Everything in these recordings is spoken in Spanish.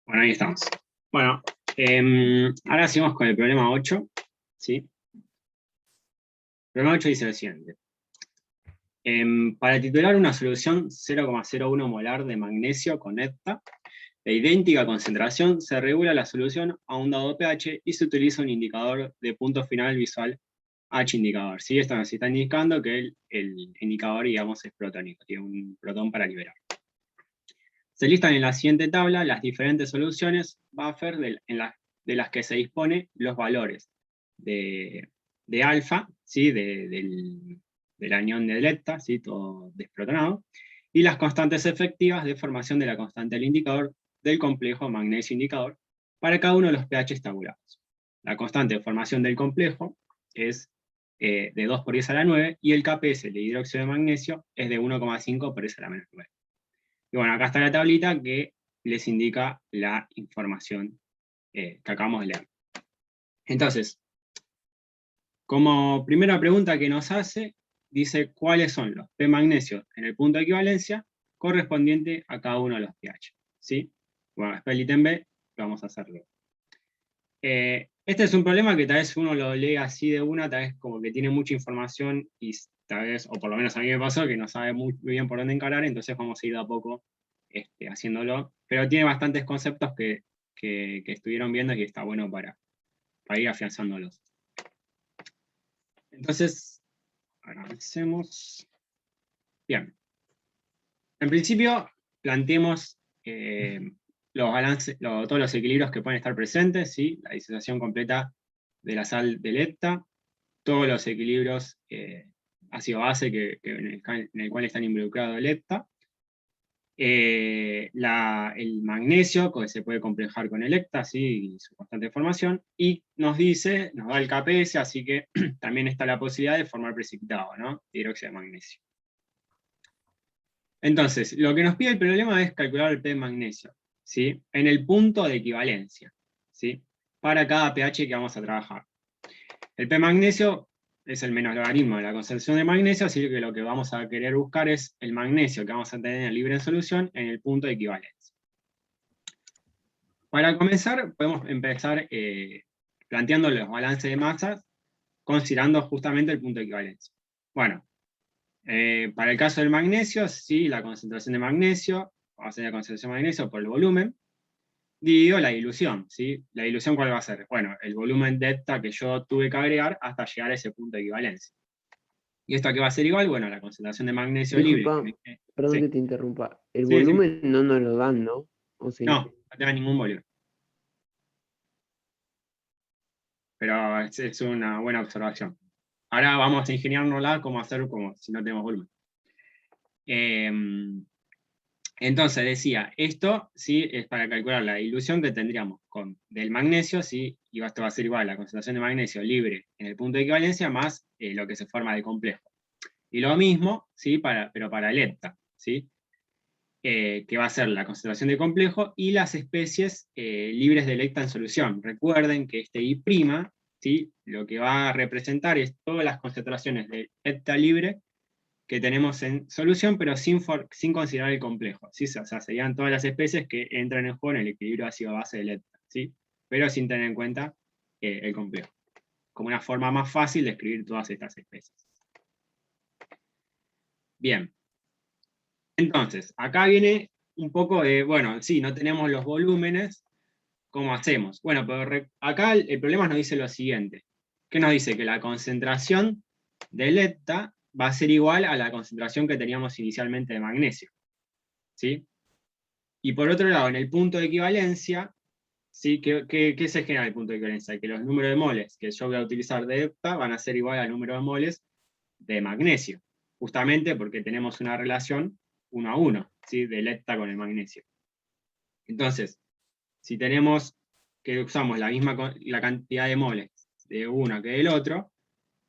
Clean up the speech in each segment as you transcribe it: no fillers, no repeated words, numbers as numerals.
Bueno, ahí estamos. Bueno, ahora seguimos con el problema 8, ¿sí? El problema 8 dice lo siguiente. Para titular una solución 0,01 molar de magnesio con ETA de idéntica concentración, se regula la solución a un dado pH y se utiliza un indicador de punto final visual H indicador. ¿Sí? Esto nos está indicando que el indicador, digamos, es protónico, tiene un protón para liberar. Se listan en la siguiente tabla las diferentes soluciones buffer de las que se dispone los valores de alfa, ¿sí? del anión de delta, ¿sí? Todo desprotonado, y las constantes efectivas de formación de la constante del indicador del complejo magnesio indicador para cada uno de los pH tabulados. La constante de formación del complejo es de 2 por 10 a la 9, y el KPS de hidróxido de magnesio es de 1,5 por 10 a la menos 9. Y bueno, acá está la tablita que les indica la información que acabamos de leer. Entonces, como primera pregunta que nos hace, dice cuáles son los P magnesios en el punto de equivalencia correspondiente a cada uno de los pH. ¿Sí? Bueno, después el ítem B lo vamos a hacer luego. Este es un problema que tal vez uno lo lee así de una, tal vez como que tiene mucha información y tal vez, o por lo menos a mí me pasó, que no sabe muy bien por dónde encarar, entonces vamos a ir de a poco haciéndolo. Pero tiene bastantes conceptos que estuvieron viendo y está bueno para ir afianzándolos. Entonces, avancemos. Bien. En principio, planteemos los balances, todos los equilibrios que pueden estar presentes, ¿sí? La disociación completa de la sal de lepta, todos los equilibrios ácido-base en el cual están involucrados el lepta, el magnesio, que se puede complejar con el lepta, ¿sí? Y su constante formación, y nos da el KPS, así que también está la posibilidad de formar precipitado, ¿no? Hidróxido de magnesio. Entonces, lo que nos pide el problema es calcular el P de magnesio, ¿sí? En el punto de equivalencia, ¿sí? Para cada pH que vamos a trabajar. El P magnesio es el menos logaritmo de la concentración de magnesio, así que lo que vamos a querer buscar es el magnesio que vamos a tener libre en solución en el punto de equivalencia. Para comenzar, podemos empezar planteando los balances de masas, considerando justamente el punto de equivalencia. Bueno, para el caso del magnesio, sí, la concentración de magnesio, vamos a hacer la concentración de magnesio por el volumen, dividido la dilución, ¿sí? ¿La dilución cuál va a ser? Bueno, el volumen delta que yo tuve que agregar hasta llegar a ese punto de equivalencia. ¿Y esto a qué va a ser igual? Bueno, la concentración de magnesio libre. Disculpa, perdón Sí, que te interrumpa. El sí, decime. volumen no nos lo dan, ¿no? ¿O sí? No, no te da ningún volumen. Pero es una buena observación. Ahora vamos a ingeniárnosla cómo hacer como si no tenemos volumen. Entonces decía, esto sí es para calcular la dilución que tendríamos del magnesio, ¿sí? Y esto va a ser igual a la concentración de magnesio libre en el punto de equivalencia más lo que se forma de complejo. Y lo mismo, ¿sí? Pero para el hepta, ¿sí? Que va a ser la concentración de complejo y las especies libres de hepta en solución. Recuerden que este I', ¿sí? Lo que va a representar es todas las concentraciones de hepta libre que tenemos en solución, pero sin considerar el complejo, ¿sí? O sea, serían todas las especies que entran en juego en el equilibrio ácido-base del hepta, ¿sí? Pero sin tener en cuenta el complejo, como una forma más fácil de escribir todas estas especies. Bien. Entonces, acá viene un poco de, bueno, sí, no tenemos los volúmenes, ¿cómo hacemos? Bueno, pero acá el problema nos dice lo siguiente. ¿Qué nos dice? Que la concentración del hepta va a ser igual a la concentración que teníamos inicialmente de magnesio, ¿sí? Y por otro lado, en el punto de equivalencia, ¿sí? ¿Qué se genera en el punto de equivalencia? Que los números de moles que yo voy a utilizar de hepta van a ser igual al número de moles de magnesio, justamente porque tenemos una relación 1 a 1, ¿sí? Del hepta con el magnesio. Entonces, si tenemos que usamos la cantidad de moles de uno que del otro,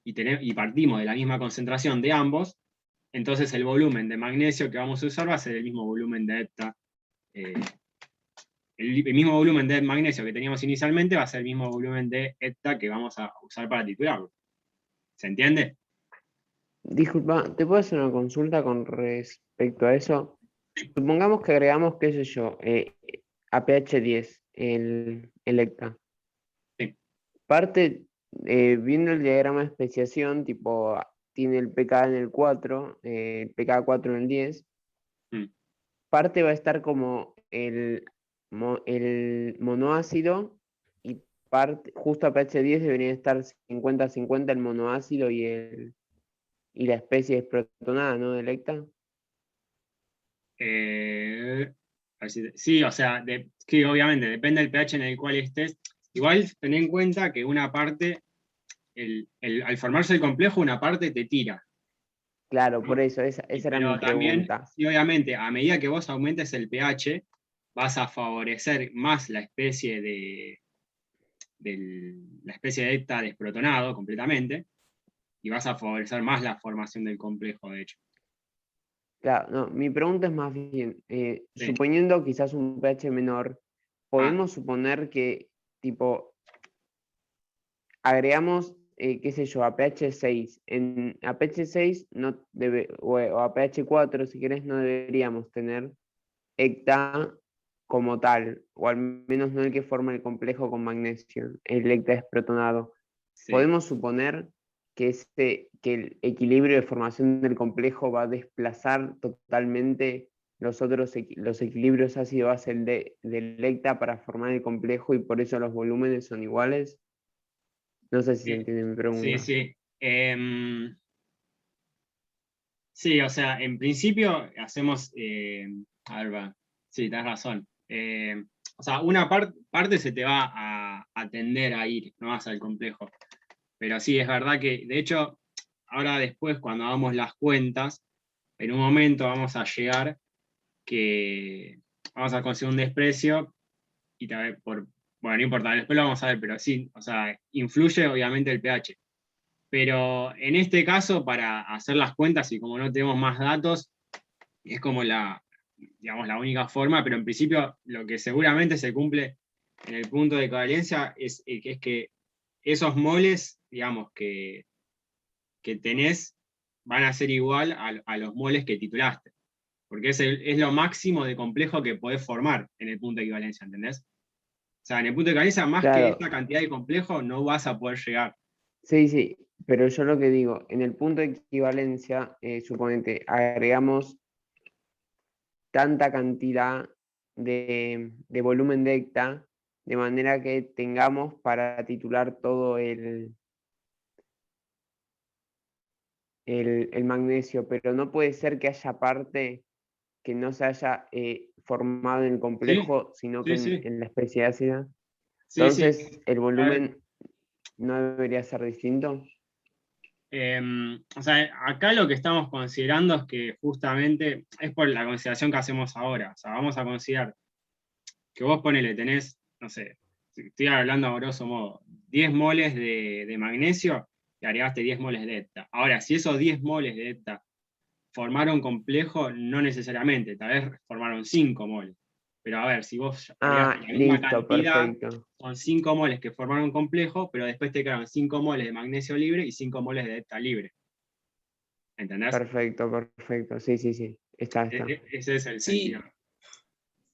y partimos de la misma concentración de ambos, entonces el volumen de magnesio que vamos a usar va a ser el mismo volumen de hepta. El mismo volumen de magnesio que teníamos inicialmente va a ser el mismo volumen de hepta que vamos a usar para titularlo. ¿Se entiende? Disculpa, ¿te puedo hacer una consulta con respecto a eso? Supongamos que agregamos, qué sé yo, a pH 10, el Electa. Sí. Parte, viendo el diagrama de especiación, tipo, tiene el pK en el 4, el pK 4 en el 10. Mm. Parte va a estar como el monoácido y parte, justo a pH 10 debería estar 50-50 el monoácido y la especie desprotonada, ¿no? Electa. A ver sí, o sea, sí, obviamente, depende del pH en el cual estés. Igual ten en cuenta que una parte, al formarse el complejo, una parte te tira, Claro, ¿no? por eso, esa era mi Pero también, pregunta. sí, obviamente, a medida que vos aumentes el pH, vas a favorecer más la especie la especie de ETA desprotonado completamente, y vas a favorecer más la formación del complejo, de hecho. Claro, no, mi pregunta es más bien, Sí. suponiendo quizás un pH menor, Ah, podemos suponer que, tipo, agregamos, qué sé yo, a pH 6. A pH 6 no debe, o a pH 4, si querés, no deberíamos tener hecta como tal, o al menos no el que forma el complejo con magnesio, el hecta desprotonado. sí. Podemos suponer que el equilibrio de formación del complejo va a desplazar totalmente los equilibrios ácido-base del hecta para formar el complejo y por eso los volúmenes son iguales. No sé si se entiende mi Sí, pregunta. sí. Sí, o sea, en principio hacemos, a ver, sí, tenés razón. O sea, una parte se te va a tender a ir, no vas al complejo. Pero sí, es verdad que, de hecho, ahora después, cuando hagamos las cuentas, en un momento vamos a llegar que vamos a conseguir un desprecio y tal bueno, no importa, después lo vamos a ver, pero sí, o sea, influye obviamente el pH. Pero en este caso, para hacer las cuentas y como no tenemos más datos, es como digamos, la única forma, pero en principio lo que seguramente se cumple en el punto de equivalencia es que esos moles, digamos, que tenés van a ser igual a los moles que titulaste, porque es lo máximo de complejo que podés formar en el punto de equivalencia, ¿entendés? O sea, en el punto de equivalencia, más que Claro, esta cantidad de complejo, no vas a poder llegar. sí, sí, pero yo lo que digo, en el punto de equivalencia, suponete, agregamos tanta cantidad de volumen de hecta, de manera que tengamos para titular todo el magnesio, pero no puede ser que haya parte que no se haya formado en el Sí, complejo, sino que sí, sí, en la especie ácida. sí, sí. Entonces, el A ver, volumen no debería ser distinto. o sea, acá lo que estamos considerando es que justamente es por la consideración que hacemos ahora. O sea, vamos a considerar que vos ponele, tenés, no sé, estoy hablando a grosso modo, 10 moles de magnesio y agregaste 10 moles de hepta. Ahora, si esos 10 moles de hepta formaron complejo, no necesariamente, tal vez formaron 5 moles. Pero a ver, si vos agregaste Ah, la misma listo, cantidad, perfecto. son 5 moles que formaron complejo, pero después te quedaron 5 moles de magnesio libre y 5 moles de hepta libre. ¿Entendés? Perfecto, perfecto. Sí, sí, sí. Está. Ese es el sentido. Sí,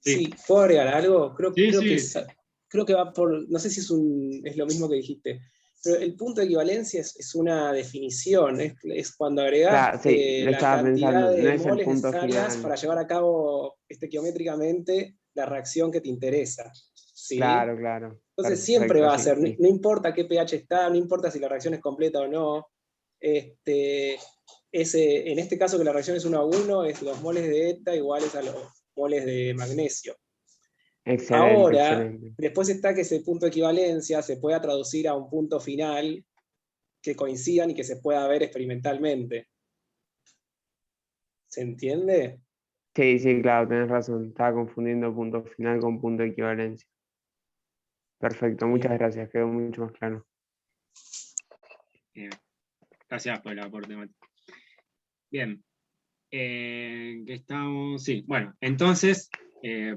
Sí, sí, ¿puedo agregar algo? sí, sí, Creo que va por, no sé si es lo mismo que dijiste, pero el punto de equivalencia es una definición, es cuando Claro, sí, agregaste lo la estaba cantidad pensando. No de es el moles punto necesarias final. para llevar a cabo geométricamente la reacción que te interesa. ¿Sí? Claro, claro. Entonces siempre Perfecto, va a sí, ser, no, no listo. importa qué pH está, no importa si la reacción es completa o no. Este, en este caso que la reacción es 1 a 1, es los moles de eta iguales a los moles de magnesio. Excelente, Ahora, excelente. después está que ese punto de equivalencia se pueda traducir a un punto final que coincidan y que se pueda ver experimentalmente. ¿Se entiende? Sí, sí, claro, tenés razón. Estaba confundiendo punto final con punto de equivalencia. Perfecto, muchas Bien. gracias. Quedó mucho más claro. gracias por el aporte, Mati. Bien, que estamos, sí, bueno, entonces,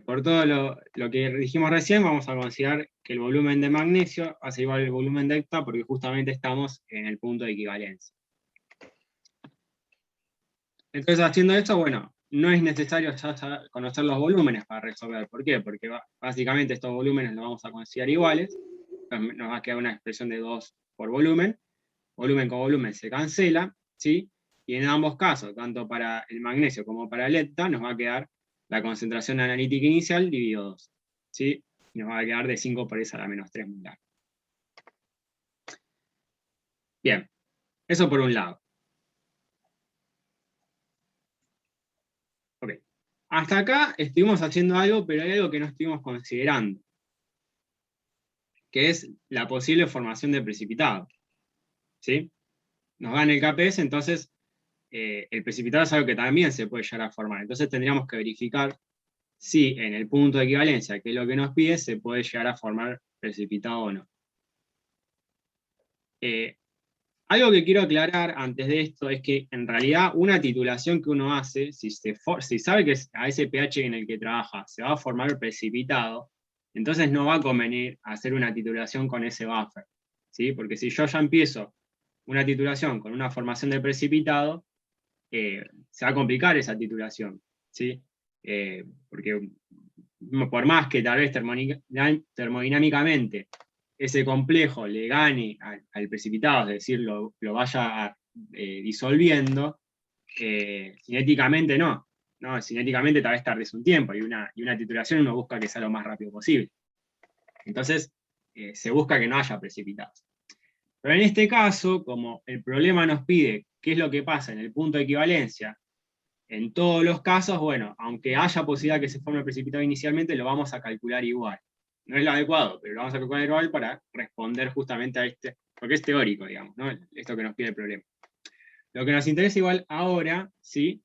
por todo lo que dijimos recién, vamos a considerar que el volumen de magnesio hace igual al volumen de hepta porque justamente estamos en el punto de equivalencia. Entonces, haciendo esto, bueno, no es necesario ya conocer los volúmenes para resolver. ¿Por qué? Porque básicamente estos volúmenes los vamos a considerar iguales. Entonces nos va a quedar una expresión de 2 por volumen. Volumen con volumen se cancela, ¿sí? Y en ambos casos, tanto para el magnesio como para el hepta, nos va a quedar la concentración analítica inicial dividido 2, ¿sí? Y nos va a quedar de 5 por 10 a la menos 3 molar. Bien, eso por un lado. Ok. Hasta acá estuvimos haciendo algo, pero hay algo que no estuvimos considerando, que es la posible formación de precipitado, ¿sí? Nos dan el KPS, entonces el precipitado es algo que también se puede llegar a formar. Entonces tendríamos que verificar si en el punto de equivalencia, que es lo que nos pide, se puede llegar a formar precipitado o no. Algo que quiero aclarar antes de esto es que en realidad una titulación que uno hace, si sabe que a ese pH en el que trabaja se va a formar el precipitado, entonces no va a convenir hacer una titulación con ese buffer, ¿sí? Porque si yo ya empiezo una titulación con una formación de precipitado, se va a complicar esa titulación, ¿sí? Porque por más que tal vez termodinámicamente ese complejo le gane al precipitado, es decir, lo vaya disolviendo, cinéticamente no. Cinéticamente tal vez tardes un tiempo, y una titulación uno busca que sea lo más rápido posible. Entonces, se busca que no haya precipitados. Pero en este caso, como el problema nos pide qué es lo que pasa en el punto de equivalencia, en todos los casos, bueno, aunque haya posibilidad que se forme el precipitado inicialmente, lo vamos a calcular igual. No es lo adecuado, pero lo vamos a calcular igual para responder justamente a este, porque es teórico, digamos, ¿no? Esto que nos pide el problema. Lo que nos interesa igual ahora, ¿sí?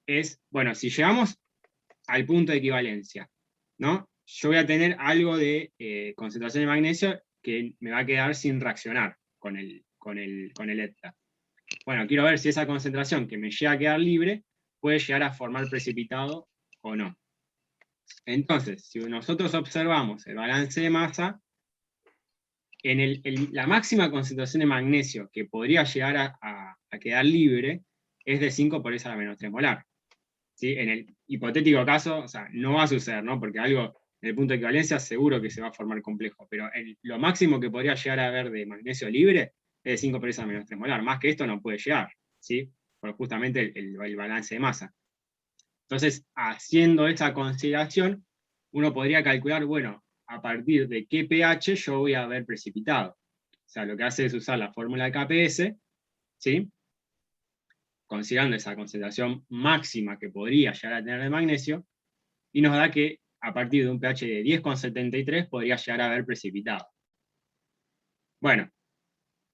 Es, bueno, si llegamos al punto de equivalencia, ¿no? Yo voy a tener algo de concentración de magnesio que me va a quedar sin reaccionar con el hepta. Bueno, quiero ver si esa concentración que me llega a quedar libre puede llegar a formar precipitado o no. Entonces, si nosotros observamos el balance de masa, en la máxima concentración de magnesio que podría llegar a quedar libre es de 5 por 10 a la menos 3 molar. ¿Sí? En el hipotético caso, o sea, no va a suceder, ¿no? Porque algo en el punto de equivalencia seguro que se va a formar complejo, pero lo máximo que podría llegar a haber de magnesio libre es de 5 por 10 a la menos 3 molar. Más que esto no puede llegar, ¿sí? Por justamente el balance de masa. Entonces, haciendo esa consideración, uno podría calcular, bueno, a partir de qué pH yo voy a haber precipitado. O sea, lo que hace es usar la fórmula de KPS, ¿sí? Considerando esa concentración máxima que podría llegar a tener de magnesio, y nos da que a partir de un pH de 10,73 podría llegar a haber precipitado. Bueno,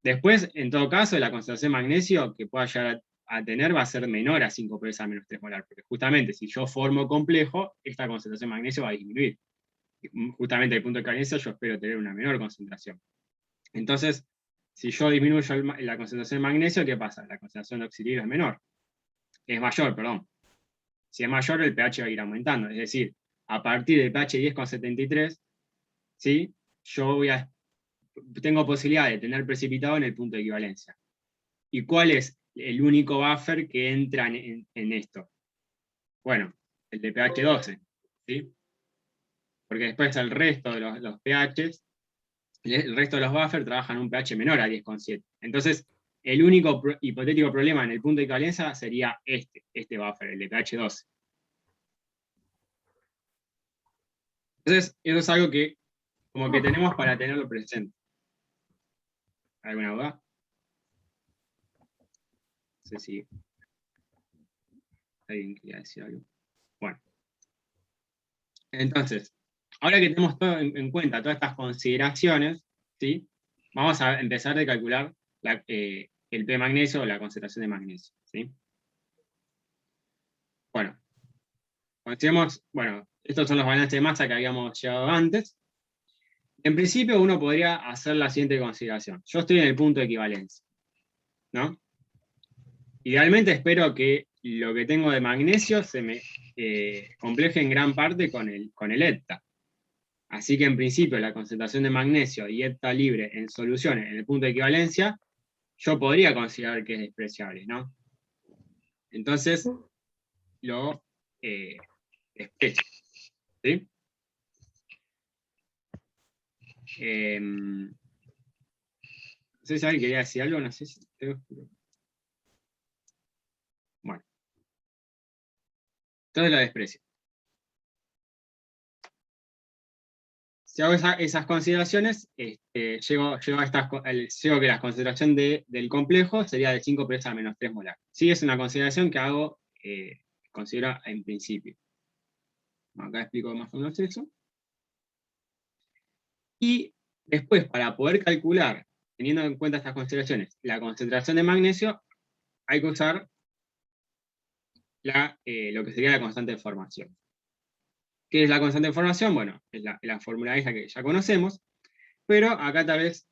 después, en todo caso, la concentración de magnesio que pueda llegar a tener va a ser menor a 5 por 10 a menos 3 molar, porque justamente si yo formo complejo, esta concentración de magnesio va a disminuir. Justamente desde el punto de equivalencia yo espero tener una menor concentración. Entonces, si yo disminuyo la concentración de magnesio, ¿qué pasa? La concentración de oxidrio es menor. Es mayor, perdón. Si es mayor, el pH va a ir aumentando. Es decir, a partir del pH 10,73, ¿sí? Yo tengo posibilidad de tener precipitado en el punto de equivalencia. ¿Y cuál es el único buffer que entra en esto? Bueno, el de pH 12, ¿sí? Porque después el resto de los pHs, el resto de los buffers trabajan un pH menor a 10,7. Entonces, el único hipotético problema en el punto de equivalencia sería este buffer, el de pH 12. Entonces, eso es algo que como que tenemos para tenerlo presente. ¿Alguna duda? No sé si alguien quería decir algo. Bueno. Entonces, ahora que tenemos todo en cuenta todas estas consideraciones, ¿sí? Vamos a empezar a calcular el P magnesio o la concentración de magnesio, ¿sí? Bueno, consideremos, bueno, estos son los balances de masa que habíamos llegado antes. En principio uno podría hacer la siguiente consideración. Yo estoy en el punto de equivalencia, ¿no? Idealmente espero que lo que tengo de magnesio se me compleje en gran parte con el hepta. Así que en principio la concentración de magnesio y hepta libre en soluciones en el punto de equivalencia, yo podría considerar que es despreciable, ¿no? Entonces, lo especies. ¿Sí? No sé si alguien quería decir algo, no sé si... Bueno. Entonces lo desprecio. Si hago esas consideraciones, llego que la concentración del complejo sería de 5 por esa menos 3 molar. Sí, es una consideración que hago, considero en principio. Acá explico más o menos eso. Y después, para poder calcular, teniendo en cuenta estas consideraciones, la concentración de magnesio, hay que usar lo que sería la constante de formación. ¿Qué es la constante de formación? Bueno, es la fórmula esa que ya conocemos, pero acá tal vez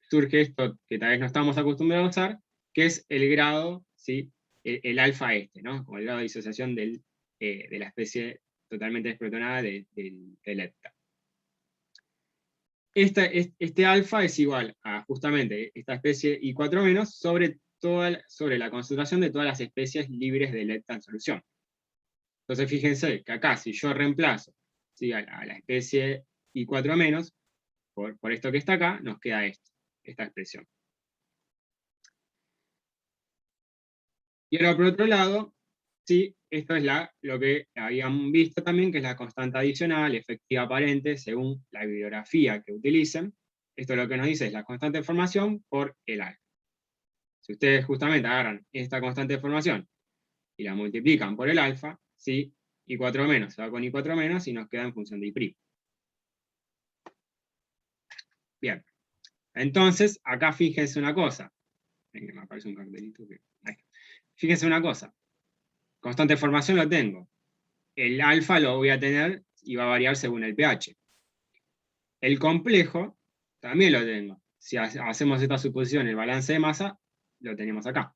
surge esto que tal vez no estamos acostumbrados a usar, que es el grado, ¿sí? El alfa ¿no? Como el grado de disociación de la especie totalmente desprotonada del hepta. Este alfa es igual a justamente esta especie I4- sobre la concentración de todas las especies libres de hepta en solución. Entonces fíjense que acá si yo reemplazo, ¿sí? a la especie I4- por esto que está acá, nos queda esta expresión. Y ahora por otro lado, ¿sí? Esto es lo que habían visto también, que es la constante adicional, efectiva aparente, según la bibliografía que utilicen. Esto lo que nos dice es la constante de formación por el alfa. Si ustedes justamente agarran esta constante de formación y la multiplican por el alfa, ¿sí? I4- se va con I4- y nos queda en función de I'. Bien. Entonces, acá fíjense una cosa. Me aparece un cartelito que... Fíjense una cosa. Constante de formación lo tengo. El alfa lo voy a tener y va a variar según el pH. El complejo también lo tengo. Si hacemos esta suposición, el balance de masa, lo tenemos acá.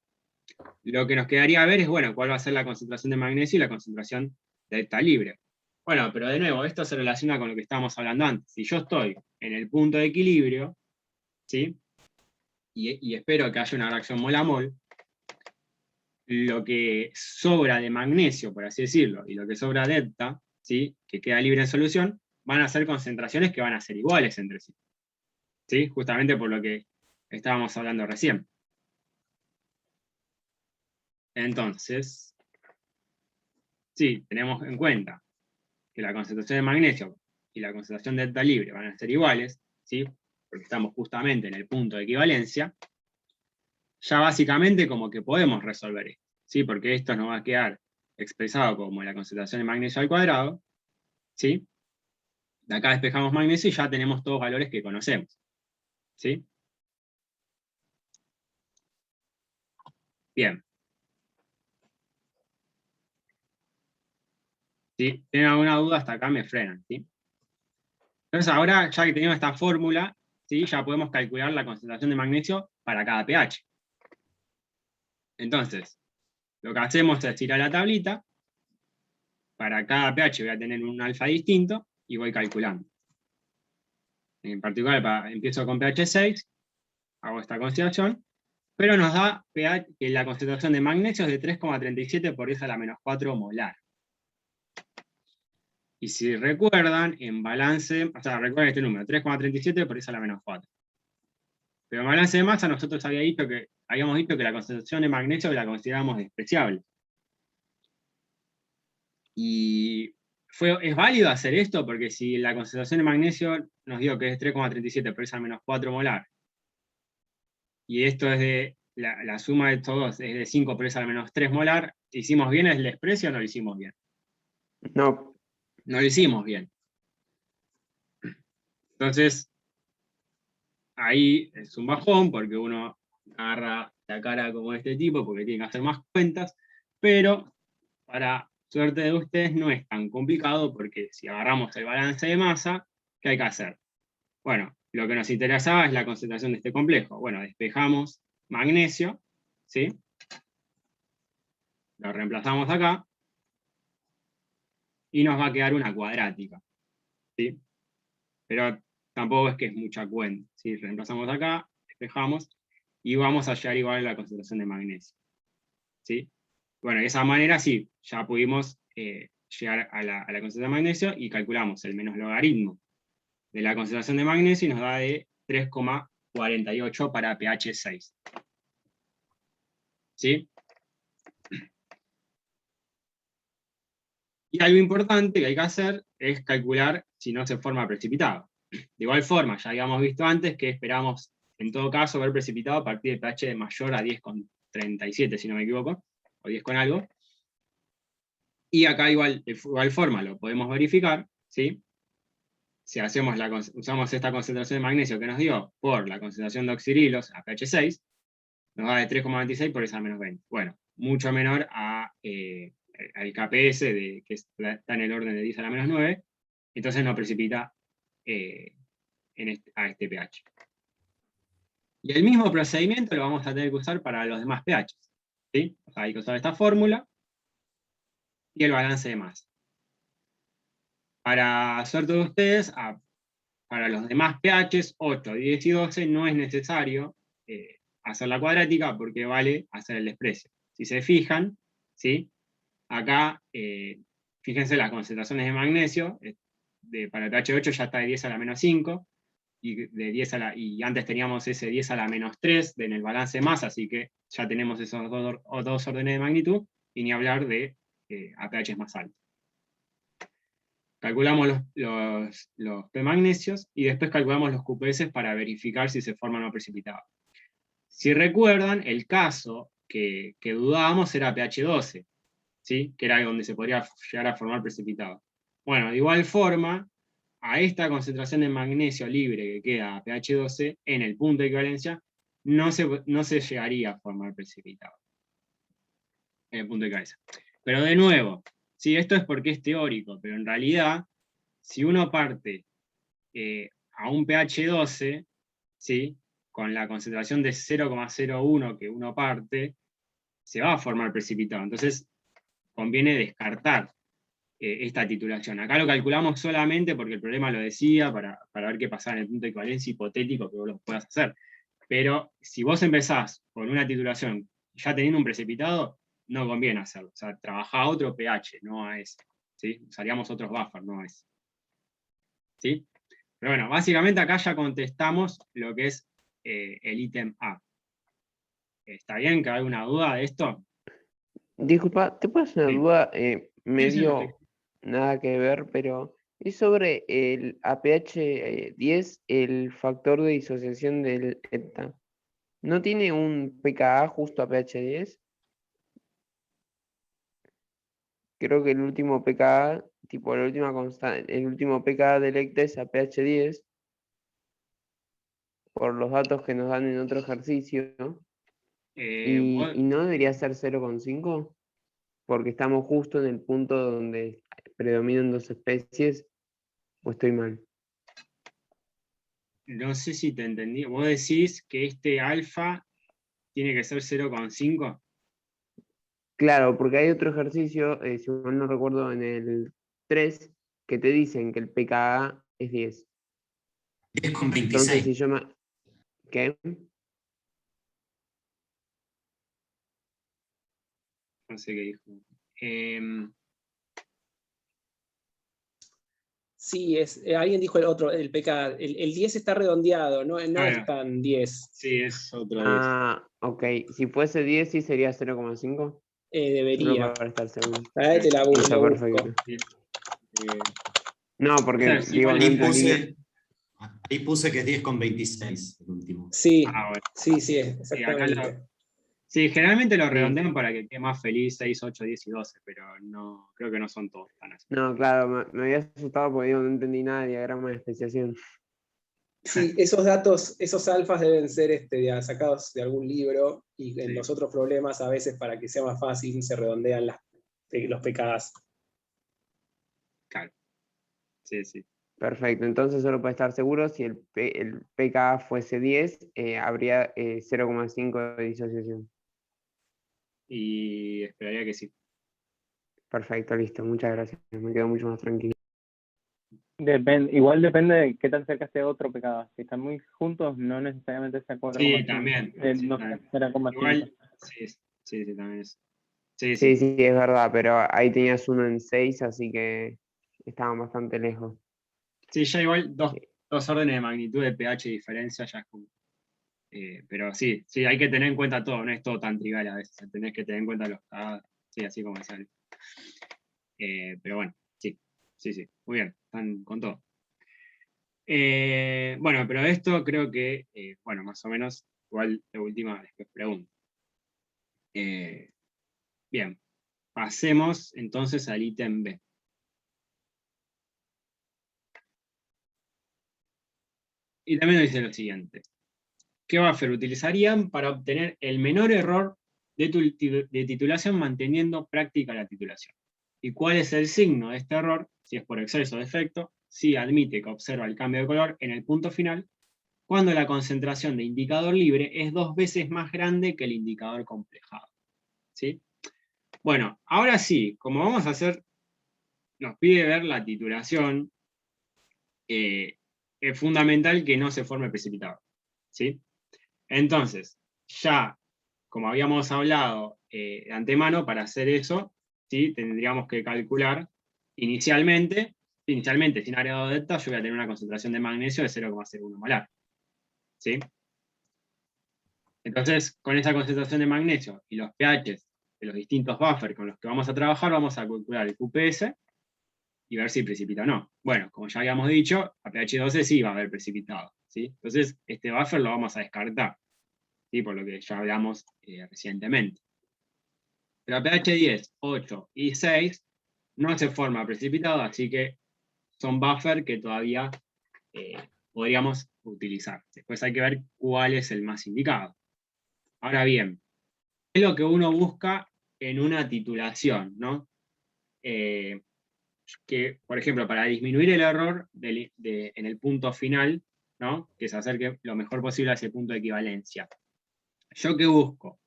Lo que nos quedaría ver es, bueno, cuál va a ser la concentración de magnesio y la concentración de hepta libre. Bueno, pero de nuevo, esto se relaciona con lo que estábamos hablando antes. Si yo estoy en el punto de equilibrio, ¿sí? Y espero que haya una reacción mol a mol, lo que sobra de magnesio, por así decirlo, y lo que sobra de hepta, ¿sí? Que queda libre en solución, van a ser concentraciones que van a ser iguales entre sí. ¿Sí? Justamente por lo que estábamos hablando recién. Entonces, sí, tenemos en cuenta que la concentración de magnesio y la concentración de hepta libre van a ser iguales, ¿sí? Porque estamos justamente en el punto de equivalencia. Ya básicamente como que podemos resolver esto, ¿sí? Porque esto nos va a quedar expresado como la concentración de magnesio al cuadrado, ¿sí? De acá despejamos magnesio y ya tenemos todos valores que conocemos, ¿sí? Bien. Si tienen alguna duda, hasta acá me frenan, ¿sí? Entonces ahora, ya que tenemos esta fórmula, ¿sí? Ya podemos calcular la concentración de magnesio para cada pH. Entonces, lo que hacemos es ir a la tablita, para cada pH voy a tener un alfa distinto, y voy calculando. En particular, empiezo con pH 6, hago esta consideración, pero nos da que la concentración de magnesio es de 3,37 por 10⁻⁴ molar. Y si recuerdan, en balance, o sea, recuerden este número, 3,37 por 10⁻⁴. Pero en balance de masa nosotros habíamos dicho que la concentración de magnesio la considerábamos despreciable. Y es válido hacer esto, porque si la concentración de magnesio nos dio que es 3,37 por 10⁻⁴ molar, y esto es de, la suma de estos dos es de 5 por 10⁻³ molar, ¿hicimos bien el desprecio o no lo hicimos bien? No. No lo hicimos bien. Entonces, ahí es un bajón, porque uno agarra la cara como este tipo, porque tiene que hacer más cuentas, pero para suerte de ustedes no es tan complicado, porque si agarramos el balance de masa, ¿qué hay que hacer? Bueno, lo que nos interesaba es la concentración de este complejo. Bueno, despejamos magnesio, ¿sí? Lo reemplazamos acá, y nos va a quedar una cuadrática, ¿sí? Pero tampoco es que es mucha cuenta, ¿sí? Reemplazamos acá, despejamos, y vamos a hallar igual la concentración de magnesio, ¿sí? Bueno, de esa manera sí, ya pudimos llegar a la concentración de magnesio y calculamos el menos logaritmo de la concentración de magnesio y nos da de 3,48 para pH 6. ¿Sí? Y algo importante que hay que hacer es calcular si no se forma precipitado. De igual forma, ya habíamos visto antes que esperamos, en todo caso, ver precipitado a partir de pH mayor a 10,37, si no me equivoco, o 10 con algo. Y acá de igual forma lo podemos verificar, ¿sí? Si usamos esta concentración de magnesio que nos dio por la concentración de oxirilos a pH 6, nos da de 3,26 por esa menos 20. Bueno, mucho menor al KPS, que está en el orden de 10 a la menos 9, entonces no precipita a este pH. Y el mismo procedimiento lo vamos a tener que usar para los demás pH. ¿Sí? O sea, hay que usar esta fórmula y el balance de masa. Para suerte de ustedes, para los demás pHs, 8, 10 y 12, no es necesario hacer la cuadrática porque vale hacer el desprecio. Si se fijan, ¿sí? Acá, fíjense las concentraciones de magnesio, para el pH 8 ya está de 10 a la menos 5, y antes teníamos ese 10 a la menos 3 en el balance de masa, así que ya tenemos esos dos órdenes de magnitud, y ni hablar de a pHs más altos. Calculamos los P magnesios y después calculamos los QPS para verificar si se forman o precipitados. Si recuerdan, el caso que dudábamos era pH 12, ¿sí? Que era donde se podría llegar a formar precipitado. Bueno, de igual forma, a esta concentración de magnesio libre que queda a pH 12, en el punto de equivalencia, no se llegaría a formar precipitado. En el punto de equivalencia. Pero de nuevo, ¿sí? Esto es porque es teórico, pero en realidad, si uno parte a un pH 12, ¿sí? Con la concentración de 0,01 que uno parte, se va a formar precipitado. Entonces, conviene descartar esta titulación. Acá lo calculamos solamente porque el problema lo decía, para ver qué pasaba en el punto de equivalencia hipotético que vos lo puedas hacer. Pero si vos empezás con una titulación ya teniendo un precipitado, no conviene hacerlo. O sea, trabajá a otro pH, no a ese. ¿Sí? Usaríamos otros buffers, no a ese. ¿Sí? Pero bueno, básicamente acá ya contestamos lo que es el ítem A. ¿Está bien? ¿Que hay alguna duda de esto? Disculpa, ¿te puedo hacer una Sí. duda? Sí, Medio nada que ver, pero es sobre el APH 10, el factor de disociación del ETA. ¿No tiene un pKa justo a pH 10? Creo que el último pKa, tipo la última constante, el último pKa del ETA es a pH 10, por los datos que nos dan en otro ejercicio, ¿no? ¿Y no debería ser 0,5? Porque estamos justo en el punto donde predominan dos especies, o estoy mal. No sé si te entendí. ¿Vos decís que este alfa tiene que ser 0,5? Claro, porque hay otro ejercicio, si mal no recuerdo, en el 3, que te dicen que el pKa es 10. 10,26. Entonces, si yo me... ¿Qué? No sé qué dijo. Sí, alguien dijo el otro, el pK, el 10 está redondeado, no es Bueno, tan 10. sí, es otro 10. Ah, ok. Si fuese 10, sí sería 0,5. Debería. Solo para estar seguro. Ahí te la Está lo perfecto. busco. No, porque Sí, digo, no entendí. Ahí puse que es 10,26 el último. Sí, bueno. sí, Sí, exactamente. sí, generalmente lo Sí. redondean para que quede más feliz 6, 8, 10 y 12, pero no, creo que no son todos tan así. No, claro, me había asustado porque digo, no entendí nada de diagrama de especiación. Sí, esos datos, esos alfas deben ser sacados de algún libro y en Sí. los otros problemas a veces para que sea más fácil se redondean los pKs. Claro. Sí, sí. Perfecto, entonces solo para estar seguro, si el pKa fuese 10, habría 0,5 de disociación. Y esperaría que sí. Perfecto, listo, muchas gracias. Me quedo mucho más tranquilo. Igual depende de qué tan cerca esté otro pecado. Si están muy juntos, no necesariamente sea 4,5. Sí, también. Sí, No también. será 0,5. Igual, sí, también es. Sí, Sí, sí. sí, es verdad, pero ahí tenías uno en 6, así que estaban bastante lejos. Sí, ya igual dos órdenes de magnitud de pH de diferencia ya es como. Pero sí, sí, hay que tener en cuenta todo, no es todo tan trivial a veces, tenés que tener en cuenta los cagados, sí, así como decía Ale. Pero bueno, sí, sí, sí, muy bien, están con todo. Bueno, pero esto creo que, bueno, más o menos, igual de última después pregunto. Bien, pasemos entonces al ítem B. Y también dice lo siguiente. ¿Qué buffer utilizarían para obtener el menor error de titulación manteniendo práctica la titulación? ¿Y cuál es el signo de este error? Si es por exceso o defecto, si admite que observa el cambio de color en el punto final, cuando la concentración de indicador libre es 2 veces más grande que el indicador complejado. ¿Sí? Bueno, ahora sí, como vamos a hacer, nos pide ver la titulación, es fundamental que no se forme precipitado. ¿Sí? Entonces, ya, como habíamos hablado de antemano, para hacer eso, ¿sí? Tendríamos que calcular inicialmente sin agregado delta, yo voy a tener una concentración de magnesio de 0,01 molar. ¿Sí? Entonces, con esa concentración de magnesio y los pHs de los distintos buffers con los que vamos a trabajar, vamos a calcular el QPS y ver si precipita o no. Bueno, como ya habíamos dicho, a pH 12 sí va a haber precipitado. ¿Sí? Entonces, este buffer lo vamos a descartar, ¿sí? Por lo que ya hablamos recientemente. Pero a pH 10, 8 y 6 no se forma precipitado, así que son buffer que todavía podríamos utilizar. Después hay que ver cuál es el más indicado. Ahora bien, ¿qué es lo que uno busca en una titulación? ¿No? Que, por ejemplo, para disminuir el error en el punto final, ¿no? Que es acerque lo mejor posible a ese punto de equivalencia. ¿Yo qué busco?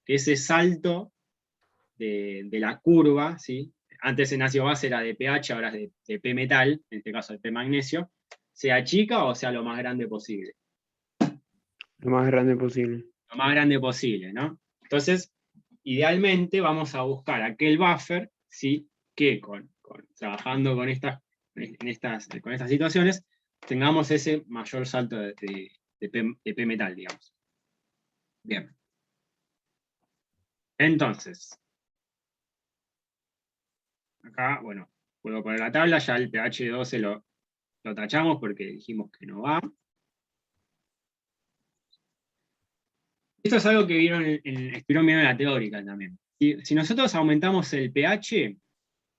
Que ese salto de la curva, ¿sí? Antes en ácido base era de pH, ahora es de P metal, en este caso de P magnesio, sea chica o sea lo más grande posible. Lo más grande posible. Lo más grande posible, ¿no? Entonces, idealmente vamos a buscar aquel buffer, ¿sí? Que trabajando con estas situaciones, tengamos ese mayor salto de P metal, digamos. Bien. Entonces, acá, bueno, puedo poner la tabla, ya el pH 12 lo tachamos porque dijimos que no va. Esto es algo que estuvieron viendo en la teórica también. Si nosotros aumentamos el pH,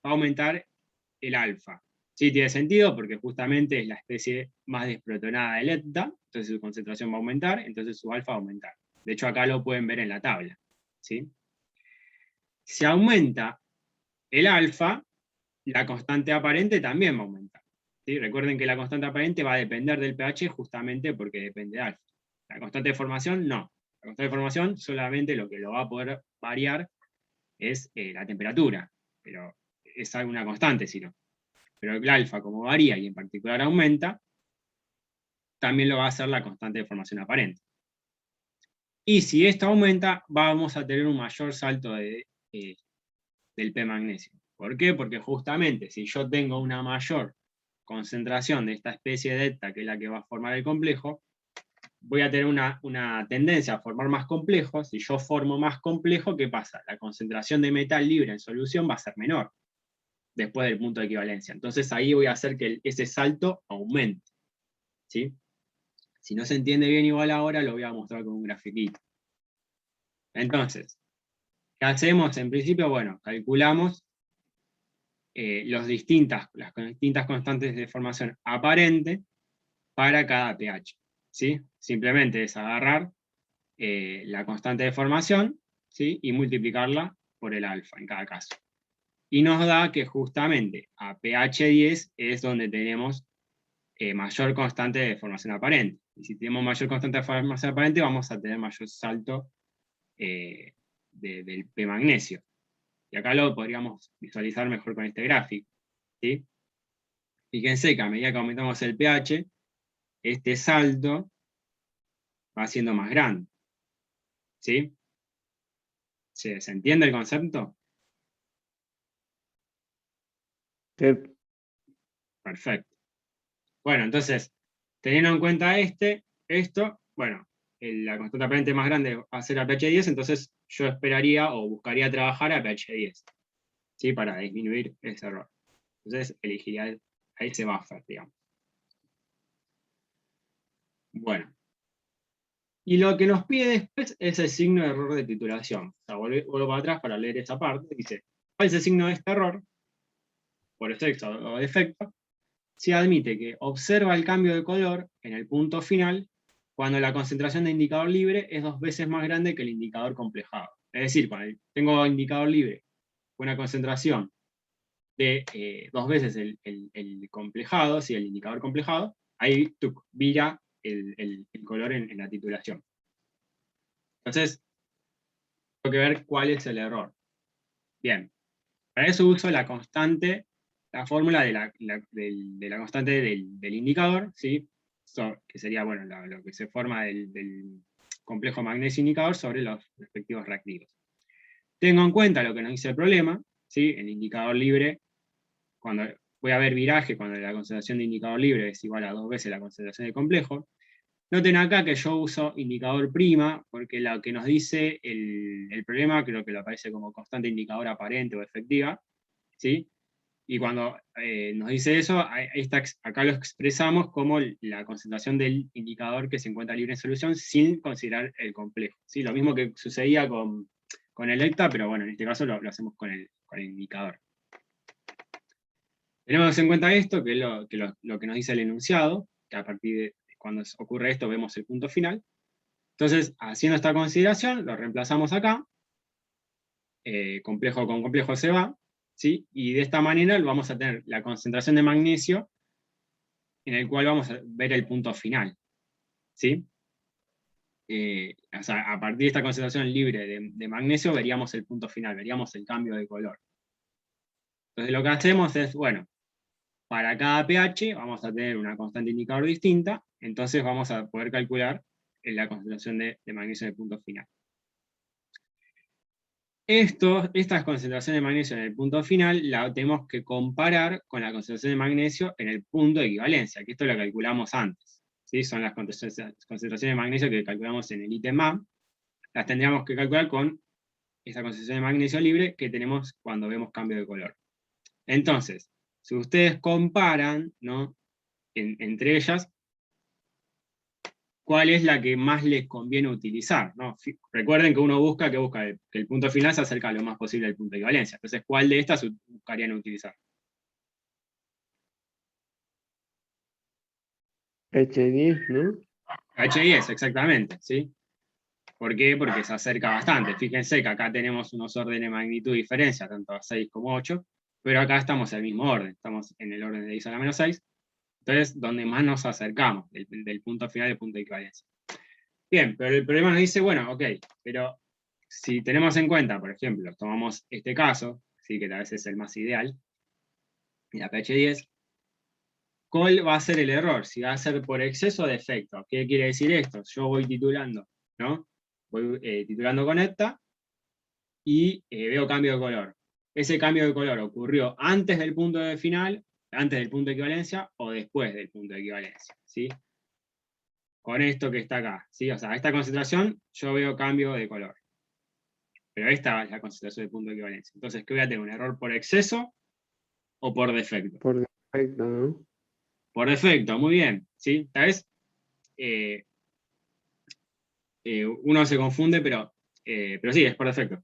va a aumentar el alfa. Sí, tiene sentido porque justamente es la especie más desprotonada del ETA, entonces su concentración va a aumentar, entonces su alfa va a aumentar. De hecho, acá lo pueden ver en la tabla. ¿Sí? Si aumenta el alfa, la constante aparente también va a aumentar. ¿Sí? Recuerden que la constante aparente va a depender del pH justamente porque depende de alfa. La constante de formación no. La constante de formación solamente lo que lo va a poder variar es la temperatura, pero es alguna constante, si no. Pero el alfa, como varía y en particular aumenta, también lo va a hacer la constante de formación aparente. Y si esto aumenta, vamos a tener un mayor salto del P magnesio. ¿Por qué? Porque justamente si yo tengo una mayor concentración de esta especie de ETA, que es la que va a formar el complejo, voy a tener una tendencia a formar más complejos. Si yo formo más complejo, ¿qué pasa? La concentración de metal libre en solución va a ser menor después del punto de equivalencia. Entonces ahí voy a hacer que ese salto aumente. ¿Sí? Si no se entiende bien igual ahora, lo voy a mostrar con un grafiquito. Entonces, ¿qué hacemos? En principio, bueno, calculamos las distintas constantes de formación aparente para cada pH. ¿Sí? Simplemente es agarrar la constante de formación, ¿sí? Y multiplicarla por el alfa en cada caso. Y nos da que justamente a pH 10 es donde tenemos mayor constante de formación aparente. Y si tenemos mayor constante de formación aparente, vamos a tener mayor salto del P magnesio. Y acá lo podríamos visualizar mejor con este gráfico. ¿Sí? Fíjense que a medida que aumentamos el pH, este salto va siendo más grande. ¿Sí? ¿Se entiende el concepto? Sí. Perfecto. Bueno, entonces, teniendo en cuenta esto, bueno, la constante aparente más grande va a ser a pH 10, entonces yo esperaría o buscaría trabajar a pH 10, ¿sí? Para disminuir ese error. Entonces elegiría a ese buffer, digamos. Bueno. Y lo que nos pide después es el signo de error de titulación. O sea, vuelvo para atrás para leer esa parte. Dice, ¿cuál es el signo de este error? Por efecto o defecto, se admite que observa el cambio de color en el punto final cuando la concentración de indicador libre es 2 veces más grande que el indicador complejado. Es decir, cuando tengo indicador libre con una concentración de 2 veces el complejado, si el indicador complejado, ahí vira el color en la titulación. Entonces, tengo que ver cuál es el error. Bien, para eso uso la constante, la fórmula de la constante del indicador, ¿sí? Que sería, bueno, lo que se forma del complejo magnesio-indicador sobre los respectivos reactivos. Tengo en cuenta lo que nos dice el problema, ¿sí? El indicador libre, cuando voy a ver viraje, cuando la concentración de indicador libre es igual a 2 veces la concentración del complejo. Noten acá que yo uso indicador prima, porque lo que nos dice el problema, creo que lo aparece como constante indicador aparente o efectiva, ¿sí? Y cuando nos dice eso, acá lo expresamos como la concentración del indicador que se encuentra libre en solución sin considerar el complejo, ¿sí? Lo mismo que sucedía con el ECTA, pero bueno, en este caso lo hacemos con el indicador. Tenemos en cuenta esto, que es lo que nos dice el enunciado, que a partir de cuando ocurre esto vemos el punto final. Entonces, haciendo esta consideración, lo reemplazamos acá, complejo con complejo se va, ¿sí? Y de esta manera vamos a tener la concentración de magnesio, en el cual vamos a ver el punto final, ¿sí? O sea, a partir de esta concentración libre de magnesio veríamos el punto final, veríamos el cambio de color. Entonces lo que hacemos es, bueno, para cada pH vamos a tener una constante indicador distinta, entonces vamos a poder calcular la concentración de magnesio en el punto final. Estas concentraciones de magnesio en el punto final la tenemos que comparar con la concentración de magnesio en el punto de equivalencia, que esto lo calculamos antes, ¿sí? Son las concentraciones de magnesio que calculamos en el ítem A, las tendríamos que calcular con esa concentración de magnesio libre que tenemos cuando vemos cambio de color. Entonces, si ustedes comparan, ¿no? Entre ellas, ¿cuál es la que más les conviene utilizar? ¿No? Recuerden que uno busca que el punto final se acerque lo más posible al punto de equivalencia. Entonces, ¿cuál de estas buscarían utilizar? H10, ¿no? H10, exactamente, ¿sí? ¿Por qué? Porque se acerca bastante. Fíjense que acá tenemos unos órdenes de magnitud de diferencia, tanto a 6 como 8, pero acá estamos en el mismo orden, estamos en el orden de 10 a la menos 6, entonces, donde más nos acercamos del punto final al punto de equivalencia. Bien, pero el problema nos dice, bueno, ok, pero si tenemos en cuenta, por ejemplo, tomamos este caso, ¿sí? Que tal vez es el más ideal, la pH 10, ¿cuál va a ser el error? Si va a ser por exceso o defecto. ¿Qué quiere decir esto? Yo voy titulando, ¿no? Voy titulando con ECTA y veo cambio de color. Ese cambio de color ocurrió antes del punto de final, antes del punto de equivalencia o después del punto de equivalencia, ¿sí? Con esto que está acá, ¿sí? O sea, esta concentración yo veo cambio de color. Pero esta es la concentración de punto de equivalencia. Entonces, ¿qué voy a tener? ¿Un error por exceso o por defecto? Por defecto, ¿no? Por defecto, muy bien, ¿sí? Tal vez uno se confunde, pero sí, es por defecto.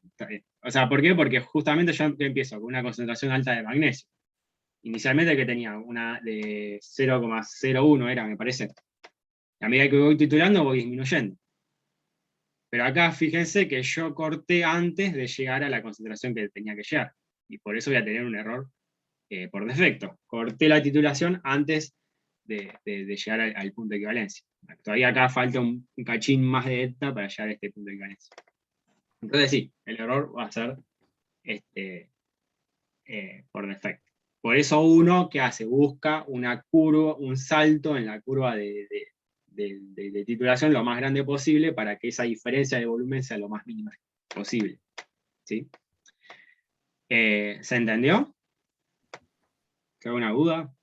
O sea, ¿por qué? Porque justamente yo empiezo con una concentración alta de magnesio. Inicialmente que tenía una de 0,01 era, me parece. A medida que voy titulando voy disminuyendo. Pero acá fíjense que yo corté antes de llegar a la concentración que tenía que llegar. Y por eso voy a tener un error por defecto. Corté la titulación antes de llegar al punto de equivalencia. Todavía acá falta un cachín más de ECTA para llegar a este punto de equivalencia. Entonces sí, el error va a ser por defecto. Por eso uno, ¿qué hace? Busca una curva, un salto en la curva de titulación lo más grande posible para que esa diferencia de volumen sea lo más mínima posible. ¿Sí? ¿Se entendió? ¿Alguna duda?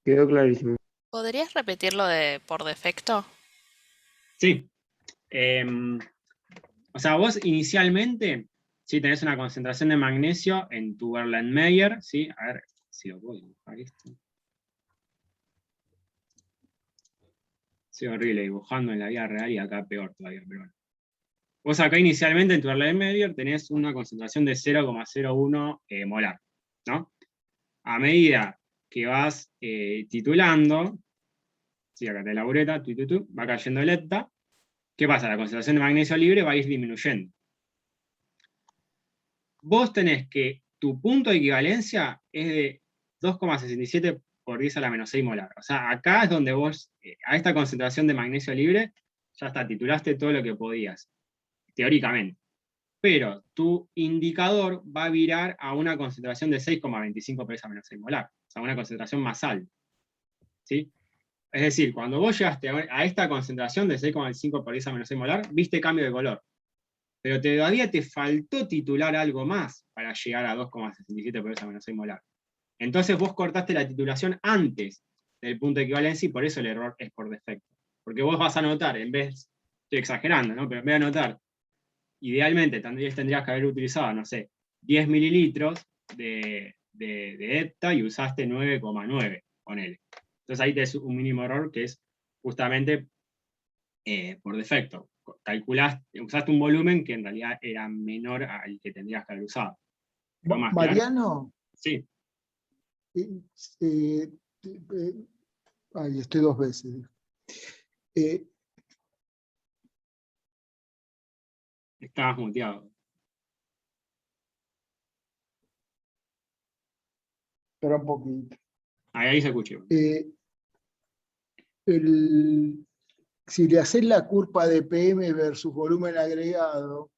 Quedó clarísimo. ¿Podrías repetirlo de por defecto? Sí. O sea, vos inicialmente, sí, tenés una concentración de magnesio en tu Erlenmeyer, ¿sí? A ver si lo puedo dibujar esto. Sí, horrible dibujando en la vida real y acá peor todavía, pero bueno. Vos acá inicialmente en tu Erlenmeyer tenés una concentración de 0,01 molar, ¿no? A medida que vas titulando, sí, acá te la bureta, va cayendo el ETA. ¿Qué pasa? La concentración de magnesio libre va a ir disminuyendo. Vos tenés que tu punto de equivalencia es de 2,67 por 10 a la menos 6 molar. O sea, acá es donde vos, a esta concentración de magnesio libre, ya está, titulaste todo lo que podías, teóricamente. Pero tu indicador va a virar a una concentración de 6,25 por 10 a menos 6 molar. O sea, una concentración más alta. ¿Sí? Es decir, cuando vos llegaste a esta concentración de 6,25 por 10 a menos 6 molar, viste cambio de color. Pero todavía te faltó titular algo más para llegar a 2,67 por 10 a menos 6 molar. Entonces vos cortaste la titulación antes del punto de equivalencia y por eso el error es por defecto. Porque vos vas a anotar, en vez, estoy exagerando, ¿no? Pero en vez de anotar, idealmente tendrías que haber utilizado, no sé, 10 mililitros de ETA y usaste 9,9, ponele. Entonces ahí tenés un mínimo error que es justamente por defecto. Usaste un volumen que en realidad era menor al que tendrías que haber usado. ¿Algo más claro? Mariano, Sí. Ay, estoy dos veces. Estabas muteado. Espera un poquito. Ahí se escuchó. Si le haces la curva de PM versus volumen agregado,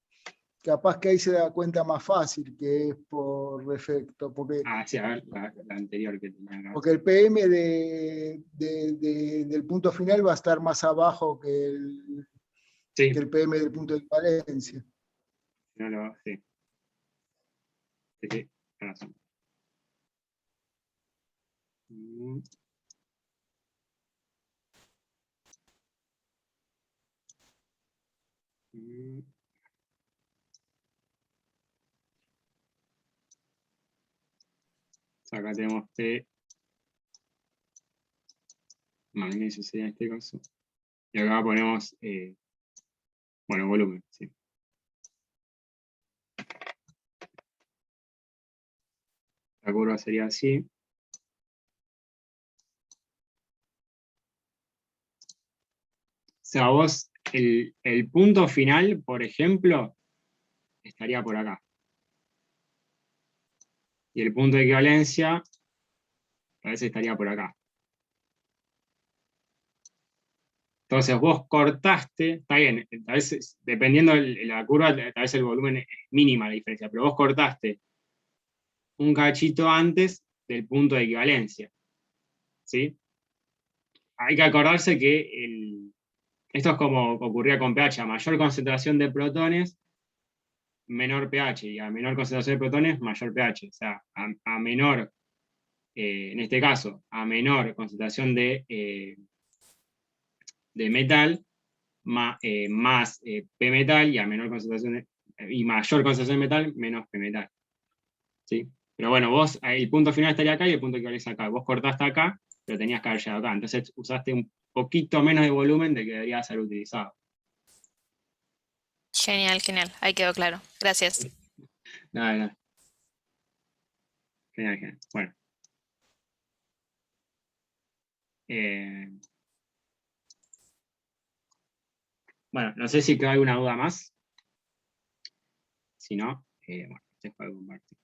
capaz que ahí se da cuenta más fácil que es por defecto, porque, Sí, a ver, la anterior que tenía acá. porque el PM del punto final va a estar más abajo que Sí, el PM del punto de equivalencia. no lo, sí. Sí, tenés razón. Acá tenemos T, magnesio sería en este caso. Y acá ponemos, bueno, volumen, sí. La curva sería así. O sea, vos, el punto final, por ejemplo, estaría por acá. Y el punto de equivalencia, a veces estaría por acá. Entonces vos cortaste, está bien, a veces, dependiendo de la curva, a veces el volumen es mínima la diferencia, pero vos cortaste un cachito antes del punto de equivalencia. ¿Sí? Hay que acordarse que esto es como ocurría con pH, a mayor concentración de protones, menor pH, y a menor concentración de protones, mayor pH. O sea, a menor, en este caso, a menor concentración de metal, más P metal, y a menor concentración y mayor concentración de metal, menos P metal. ¿Sí? Pero bueno, vos, el punto final estaría acá y el punto que equivalencia acá. Vos cortaste acá, pero tenías que haber llegado acá. Entonces usaste un poquito menos de volumen del que debería ser utilizado. Genial, genial. Ahí quedó claro. Gracias. Nada. Genial, genial. Bueno. Bueno, no sé si queda alguna duda más. Si no, bueno, dejo de compartir.